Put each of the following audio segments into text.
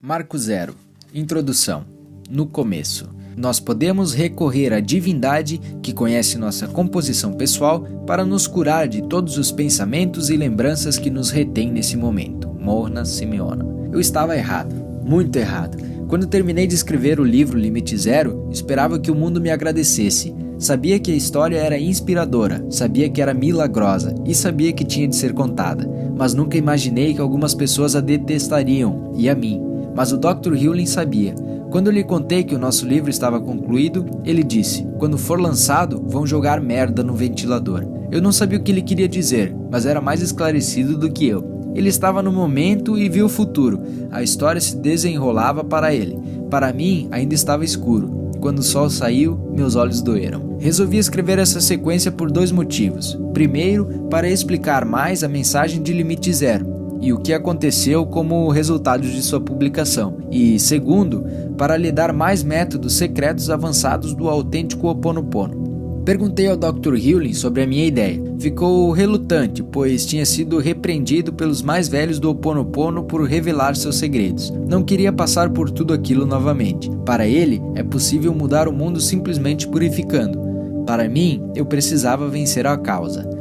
Marco Zero. Introdução. No começo, nós podemos recorrer à divindade que conhece nossa composição pessoal para nos curar de todos os pensamentos e lembranças que nos retêm nesse momento. Morna Simeona. Eu estava errado, muito errado. Quando terminei de escrever o livro Limite Zero, esperava que o mundo me agradecesse. Sabia que a história era inspiradora, sabia que era milagrosa e sabia que tinha de ser contada, mas nunca imaginei que algumas pessoas a detestariam, e a mim. Mas o Dr. Hewlin sabia. Quando lhe contei que o nosso livro estava concluído, ele disse: "Quando for lançado, vão jogar merda no ventilador." Eu não sabia o que ele queria dizer, mas era mais esclarecido do que eu. Ele estava no momento e viu o futuro. A história se desenrolava para ele. Para mim, ainda estava escuro. Quando o sol saiu, meus olhos doeram. Resolvi escrever essa sequência por dois motivos. Primeiro, para explicar mais a mensagem de Limite Zero e o que aconteceu como resultado de sua publicação. E segundo, para lhe dar mais métodos secretos avançados do autêntico Ho Oponopono. Perguntei ao Dr. Hewlin sobre a minha ideia. Ficou relutante, pois tinha sido repreendido pelos mais velhos do Ho Oponopono por revelar seus segredos. Não queria passar por tudo aquilo novamente. Para ele, é possível mudar o mundo simplesmente purificando. Para mim, eu precisava vencer a causa.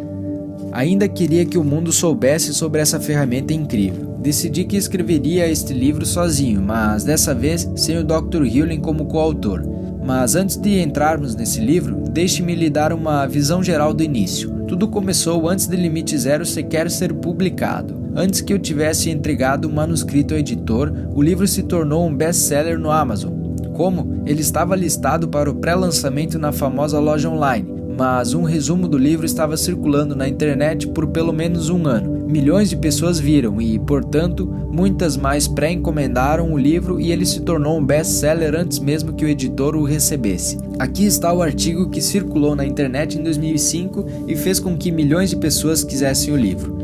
Ainda queria que o mundo soubesse sobre essa ferramenta incrível. Decidi que escreveria este livro sozinho, mas dessa vez sem o Dr. Hewlin como coautor. Mas antes de entrarmos nesse livro, deixe-me lhe dar uma visão geral do início. Tudo começou antes de Limite Zero sequer ser publicado. Antes que eu tivesse entregado o manuscrito ao editor, o livro se tornou um best-seller no Amazon. Como? Ele estava listado para o pré-lançamento na famosa loja online, mas um resumo do livro estava circulando na internet por pelo menos um ano. Milhões de pessoas viram e, portanto, muitas mais pré-encomendaram o livro e ele se tornou um best-seller antes mesmo que o editor o recebesse. Aqui está o artigo que circulou na internet em 2005 e fez com que milhões de pessoas quisessem o livro.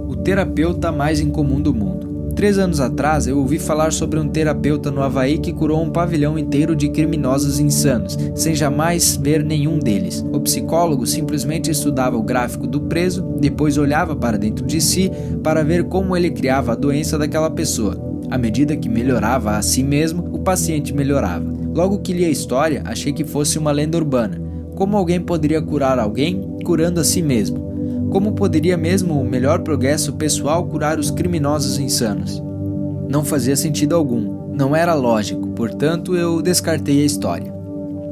O terapeuta mais incomum do mundo. 3 anos atrás, eu ouvi falar sobre um terapeuta no Havaí que curou um pavilhão inteiro de criminosos insanos, sem jamais ver nenhum deles. O psicólogo simplesmente estudava o gráfico do preso, depois olhava para dentro de si para ver como ele criava a doença daquela pessoa. À medida que melhorava a si mesmo, o paciente melhorava. Logo que li a história, achei que fosse uma lenda urbana. Como alguém poderia curar alguém curando a si mesmo? Como poderia mesmo o melhor progresso pessoal curar os criminosos insanos? Não fazia sentido algum, não era lógico, portanto eu descartei a história.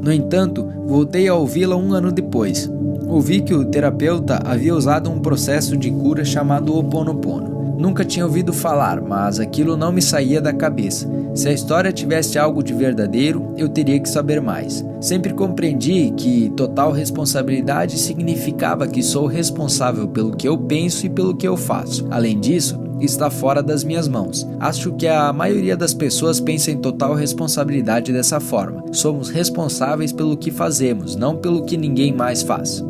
No entanto, voltei a ouvi-la um ano depois. Ouvi que o terapeuta havia usado um processo de cura chamado Ho Oponopono. Nunca tinha ouvido falar, mas aquilo não me saía da cabeça. Se a história tivesse algo de verdadeiro, eu teria que saber mais. Sempre compreendi que total responsabilidade significava que sou responsável pelo que eu penso e pelo que eu faço. Além disso, está fora das minhas mãos. Acho que a maioria das pessoas pensa em total responsabilidade dessa forma. Somos responsáveis pelo que fazemos, não pelo que ninguém mais faz.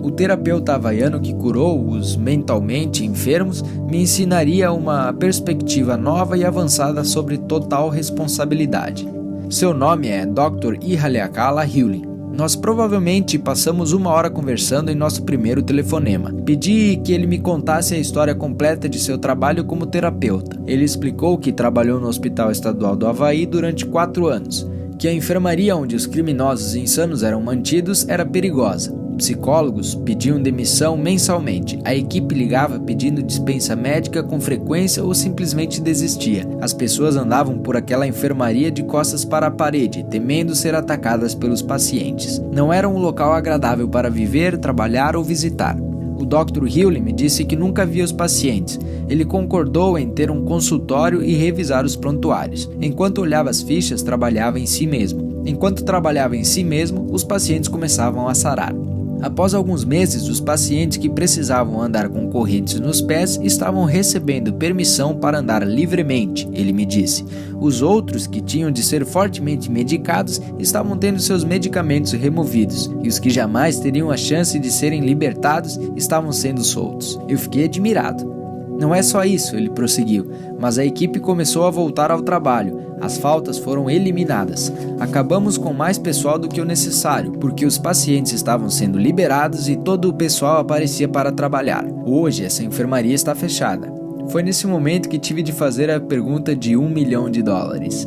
O terapeuta havaiano que curou os mentalmente enfermos me ensinaria uma perspectiva nova e avançada sobre total responsabilidade. Seu nome é Dr. Ihaleakala Hewlin. Nós provavelmente passamos 1 hora conversando em nosso primeiro telefonema. Pedi que ele me contasse a história completa de seu trabalho como terapeuta. Ele explicou que trabalhou no Hospital Estadual do Havaí durante 4 anos, que a enfermaria onde os criminosos insanos eram mantidos era perigosa. Psicólogos pediam demissão mensalmente. A equipe ligava pedindo dispensa médica com frequência ou simplesmente desistia. As pessoas andavam por aquela enfermaria de costas para a parede, temendo ser atacadas pelos pacientes. Não era um local agradável para viver, trabalhar ou visitar. O Dr. Hewlin me disse que nunca via os pacientes. Ele concordou em ter um consultório e revisar os prontuários. Enquanto olhava as fichas, trabalhava em si mesmo. Enquanto trabalhava em si mesmo, os pacientes começavam a sarar. Após alguns meses, os pacientes que precisavam andar com correntes nos pés estavam recebendo permissão para andar livremente, ele me disse. Os outros, que tinham de ser fortemente medicados, estavam tendo seus medicamentos removidos, e os que jamais teriam a chance de serem libertados estavam sendo soltos. Eu fiquei admirado. Não é só isso, ele prosseguiu, mas a equipe começou a voltar ao trabalho. As faltas foram eliminadas. Acabamos com mais pessoal do que o necessário, porque os pacientes estavam sendo liberados e todo o pessoal aparecia para trabalhar. Hoje, essa enfermaria está fechada. Foi nesse momento que tive de fazer a pergunta de $1 milhão.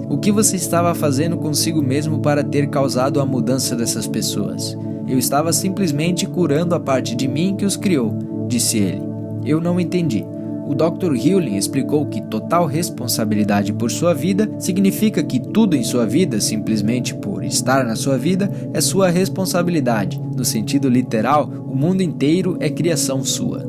O que você estava fazendo consigo mesmo para ter causado a mudança dessas pessoas? Eu estava simplesmente curando a parte de mim que os criou, disse ele. Eu não entendi. O Dr. Healy explicou que total responsabilidade por sua vida significa que tudo em sua vida, simplesmente por estar na sua vida, é sua responsabilidade. No sentido literal, o mundo inteiro é criação sua.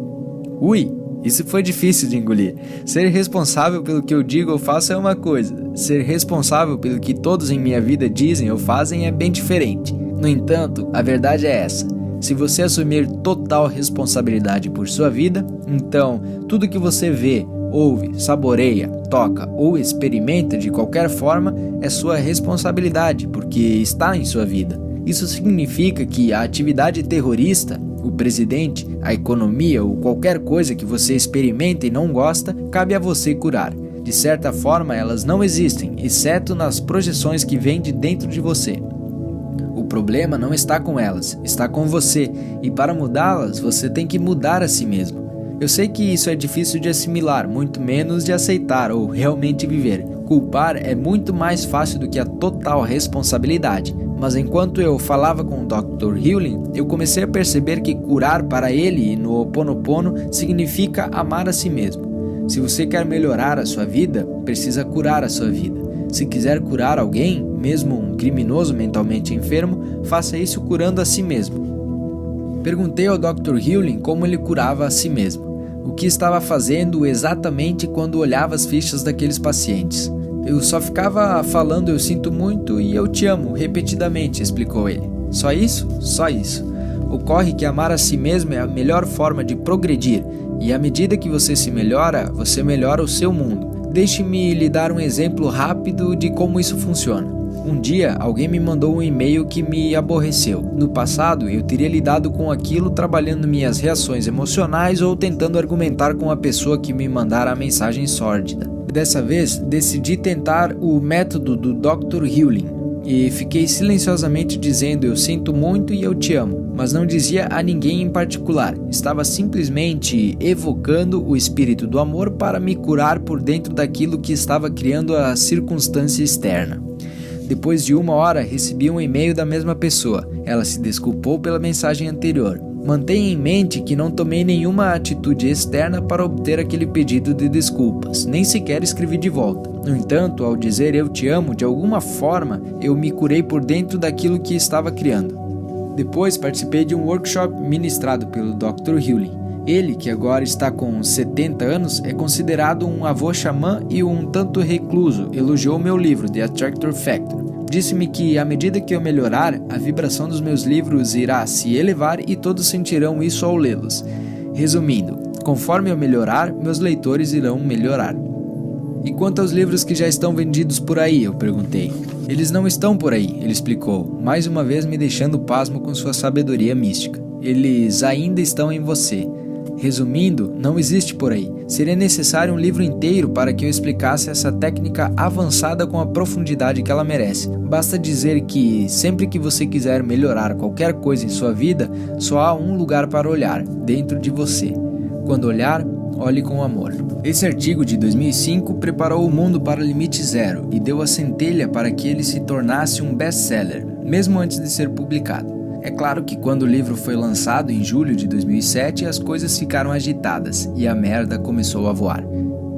Ui, isso foi difícil de engolir. Ser responsável pelo que eu digo ou faço é uma coisa. Ser responsável pelo que todos em minha vida dizem ou fazem é bem diferente. No entanto, a verdade é essa. Se você assumir total responsabilidade por sua vida, então tudo que você vê, ouve, saboreia, toca ou experimenta de qualquer forma é sua responsabilidade, porque está em sua vida. Isso significa que a atividade terrorista, o presidente, a economia ou qualquer coisa que você experimenta e não gosta, cabe a você curar. De certa forma, elas não existem, exceto nas projeções que vêm de dentro de você. O problema não está com elas, está com você, e para mudá-las, você tem que mudar a si mesmo. Eu sei que isso é difícil de assimilar, muito menos de aceitar ou realmente viver. Culpar é muito mais fácil do que a total responsabilidade, mas enquanto eu falava com o Dr. Healy, eu comecei a perceber que curar para ele e no Ho Oponopono significa amar a si mesmo. Se você quer melhorar a sua vida, precisa curar a sua vida. Se quiser curar alguém, mesmo um criminoso mentalmente enfermo, faça isso curando a si mesmo. Perguntei ao Dr. Healy como ele curava a si mesmo, o que estava fazendo exatamente quando olhava as fichas daqueles pacientes. Eu só ficava falando eu sinto muito e eu te amo repetidamente, explicou ele. Só isso? Só isso. Ocorre que amar a si mesmo é a melhor forma de progredir, e à medida que você se melhora, você melhora o seu mundo. Deixe-me lhe dar um exemplo rápido de como isso funciona. Um dia, alguém me mandou um e-mail que me aborreceu. No passado, eu teria lidado com aquilo trabalhando minhas reações emocionais ou tentando argumentar com a pessoa que me mandara a mensagem sórdida. Dessa vez, decidi tentar o método do Dr. Healy e fiquei silenciosamente dizendo eu sinto muito e eu te amo, mas não dizia a ninguém em particular. Estava simplesmente evocando o espírito do amor para me curar por dentro daquilo que estava criando a circunstância externa. Depois de 1 hora, recebi um e-mail da mesma pessoa. Ela se desculpou pela mensagem anterior. Mantenha em mente que não tomei nenhuma atitude externa para obter aquele pedido de desculpas, nem sequer escrevi de volta. No entanto, ao dizer eu te amo, de alguma forma, eu me curei por dentro daquilo que estava criando. Depois participei de um workshop ministrado pelo Dr. Healy. Ele, que agora está com 70 anos, é considerado um avô xamã e um tanto recluso, elogiou meu livro, The Attractor Factor. Disse-me que, à medida que eu melhorar, a vibração dos meus livros irá se elevar e todos sentirão isso ao lê-los. Resumindo, conforme eu melhorar, meus leitores irão melhorar. E quanto aos livros que já estão vendidos por aí? Eu perguntei. Eles não estão por aí, ele explicou, mais uma vez me deixando pasmo com sua sabedoria mística. Eles ainda estão em você. Resumindo, não existe por aí. Seria necessário um livro inteiro para que eu explicasse essa técnica avançada com a profundidade que ela merece. Basta dizer que, sempre que você quiser melhorar qualquer coisa em sua vida, só há um lugar para olhar, dentro de você. Quando olhar, olhe com amor. Esse artigo de 2005 preparou o mundo para o limite zero e deu a centelha para que ele se tornasse um best-seller, mesmo antes de ser publicado. É claro que quando o livro foi lançado em julho de 2007, as coisas ficaram agitadas e a merda começou a voar.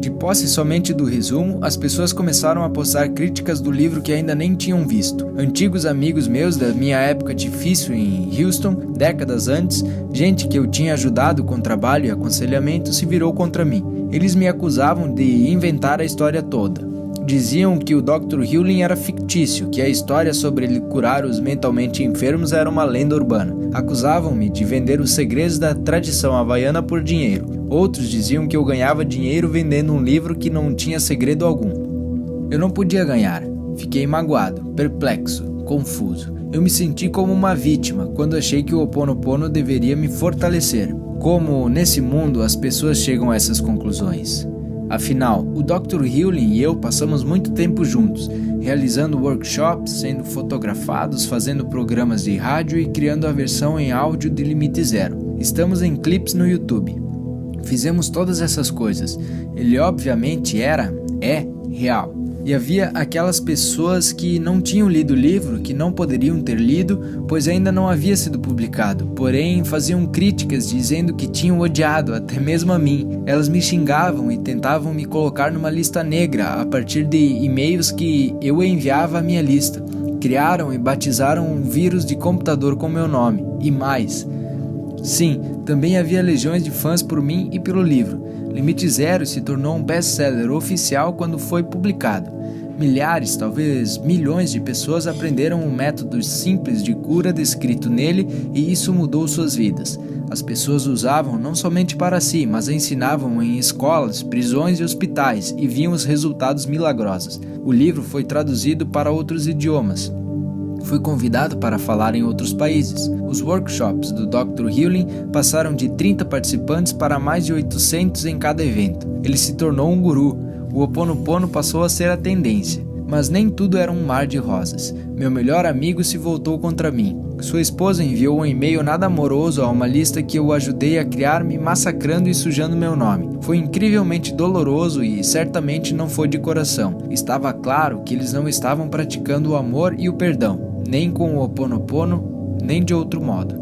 De posse somente do resumo, as pessoas começaram a postar críticas do livro que ainda nem tinham visto. Antigos amigos meus da minha época difícil em Houston, décadas antes, gente que eu tinha ajudado com trabalho e aconselhamento, se virou contra mim. Eles me acusavam de inventar a história toda. Diziam que o Dr. Healy era fictício, que a história sobre ele curar os mentalmente enfermos era uma lenda urbana. Acusavam-me de vender os segredos da tradição havaiana por dinheiro. Outros diziam que eu ganhava dinheiro vendendo um livro que não tinha segredo algum. Eu não podia ganhar. Fiquei magoado, perplexo, confuso. Eu me senti como uma vítima quando achei que o Ho Oponopono deveria me fortalecer. Como, nesse mundo, as pessoas chegam a essas conclusões? Afinal, o Dr. Healy e eu passamos muito tempo juntos, realizando workshops, sendo fotografados, fazendo programas de rádio e criando a versão em áudio de Limite Zero. Estamos em clipes no YouTube. Fizemos todas essas coisas. Ele obviamente é real. E havia aquelas pessoas que não tinham lido o livro, que não poderiam ter lido, pois ainda não havia sido publicado. Porém, faziam críticas dizendo que tinham odiado, até mesmo a mim. Elas me xingavam e tentavam me colocar numa lista negra a partir de e-mails que eu enviava à minha lista. Criaram e batizaram um vírus de computador com meu nome, e mais. Sim, também havia legiões de fãs por mim e pelo livro. Limite Zero se tornou um best-seller oficial quando foi publicado. Milhares, talvez milhões de pessoas aprenderam um método simples de cura descrito nele e isso mudou suas vidas. As pessoas usavam não somente para si, mas ensinavam em escolas, prisões e hospitais e viam os resultados milagrosos. O livro foi traduzido para outros idiomas. Fui convidado para falar em outros países. Os workshops do Dr. Healing passaram de 30 participantes para mais de 800 em cada evento. Ele se tornou um guru. O Ho Oponopono passou a ser a tendência. Mas nem tudo era um mar de rosas. Meu melhor amigo se voltou contra mim. Sua esposa enviou um e-mail nada amoroso a uma lista que eu ajudei a criar, me massacrando e sujando meu nome. Foi incrivelmente doloroso e certamente não foi de coração. Estava claro que eles não estavam praticando o amor e o perdão, nem com o Ho Oponopono, nem de outro modo.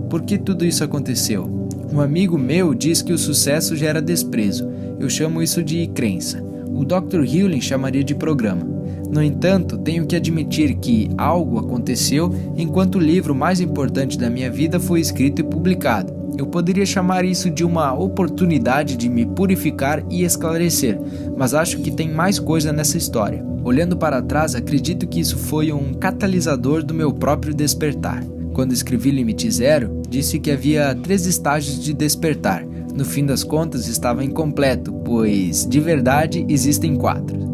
Por que tudo isso aconteceu? Um amigo meu diz que o sucesso gera desprezo. Eu chamo isso de crença. O Dr. Healing chamaria de programa. No entanto, tenho que admitir que algo aconteceu enquanto o livro mais importante da minha vida foi escrito e publicado. Eu poderia chamar isso de uma oportunidade de me purificar e esclarecer, mas acho que tem mais coisa nessa história. Olhando para trás, acredito que isso foi um catalisador do meu próprio despertar. Quando escrevi Limite Zero, disse que havia 3 estágios de despertar. No fim das contas, estava incompleto, pois, de verdade, existem 4.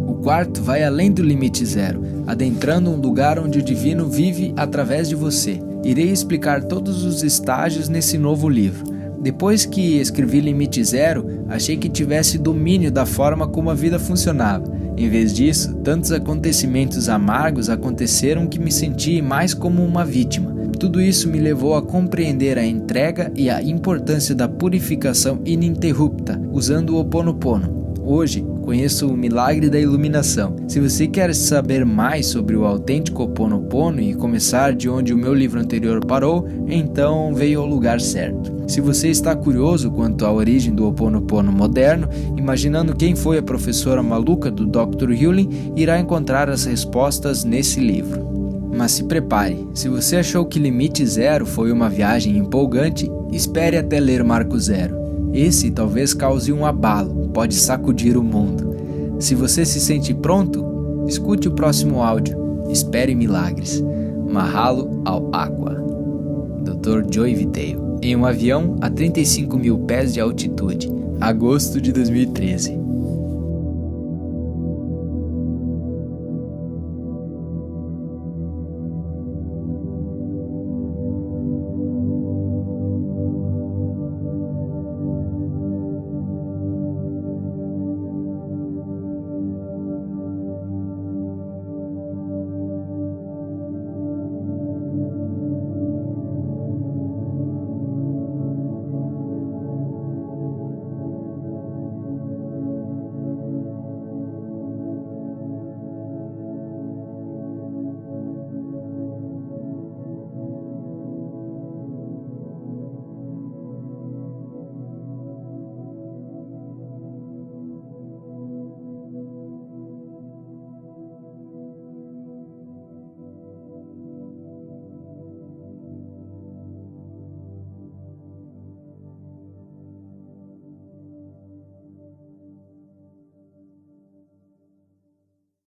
O quarto vai além do limite zero, adentrando um lugar onde o divino vive através de você. Irei explicar todos os estágios nesse novo livro. Depois que escrevi Limite Zero, achei que tivesse domínio da forma como a vida funcionava. Em vez disso, tantos acontecimentos amargos aconteceram que me senti mais como uma vítima. Tudo isso me levou a compreender a entrega e a importância da purificação ininterrupta, usando o Ho Oponopono. Hoje, conheço o milagre da iluminação. Se você quer saber mais sobre o autêntico Ho Oponopono e começar de onde o meu livro anterior parou, então veio ao lugar certo. Se você está curioso quanto à origem do Ho Oponopono moderno, imaginando quem foi a professora maluca do Dr. Healing, irá encontrar as respostas nesse livro. Mas se prepare, se você achou que Limite Zero foi uma viagem empolgante, espere até ler Marco Zero. Esse talvez cause um abalo, pode sacudir o mundo. Se você se sente pronto, escute o próximo áudio. Espere milagres. Mahalo ao Aqua. Dr. Joy Vitale. Em um avião a 35 mil pés de altitude. Agosto de 2013.